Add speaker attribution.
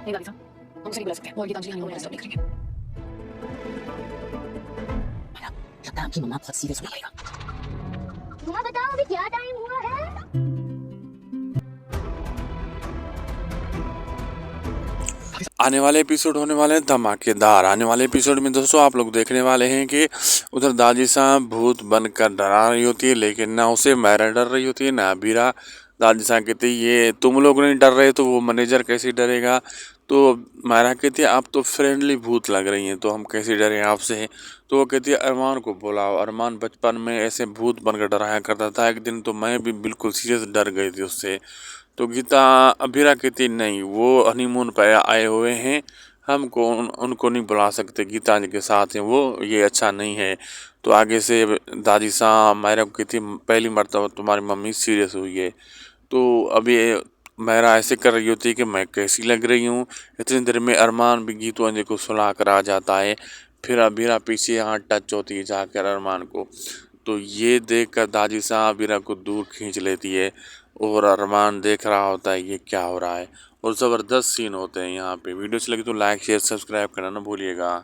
Speaker 1: नहीं दादी साहब, हम उसे नहीं बुला सकते और गीतांजलि हनीमून में डिस्टर्ब नहीं करेंगे। माया, लगता है आपकी मम्मा बहुत सीरियस हो गई।
Speaker 2: मम्मा बताओ अभी क्या टाइम हुआ है?
Speaker 3: आने वाले एपिसोड होने वाले हैं धमाकेदार। आने वाले एपिसोड में दोस्तों आप लोग देखने वाले हैं कि उधर दादी साहब भूत बनकर डरा रही होती है, लेकिन ना उसे मायरा डर रही होती है ना अबीरा। दादी साहब कहती है ये तुम लोग नहीं डर रहे तो वो मैनेजर कैसे डरेगा। तो मायरा कहती है आप तो फ्रेंडली भूत लग रही हैं तो हम कैसे डरें आपसे। तो वो कहती है अरमान को बुलाओ। अरमान बचपन में ऐसे भूत बनकर डराया करता था, एक दिन तो मैं भी बिल्कुल सीरियस डर गई थी उससे। तो गीता अभीरा कहती नहीं वो हनीमून पर आए हुए हैं, हमको उनको नहीं बुला सकते, गीतांजलि के साथ हैं वो, ये अच्छा नहीं है। तो आगे से दादी साहब मायरा को कहती पहली मर्तबा तुम्हारी मम्मी सीरियस हुई है। तो अभी मायरा ऐसे कर रही होती है कि मैं कैसी लग रही हूँ। इतनी देर में अरमान भी गीतू अंजलि को सुला कर आ जाता है। फिर अबीरा पीछे यहाँ टच होती है जाकर अरमान को। तो ये देख कर दादी साहब अबीरा को दूर खींच लेती है और अरमान देख रहा होता है ये क्या हो रहा है। और ज़बरदस्त सीन होते हैं यहाँ पे। वीडियो अच्छी लगी तो लाइक शेयर सब्सक्राइब करना ना भूलिएगा।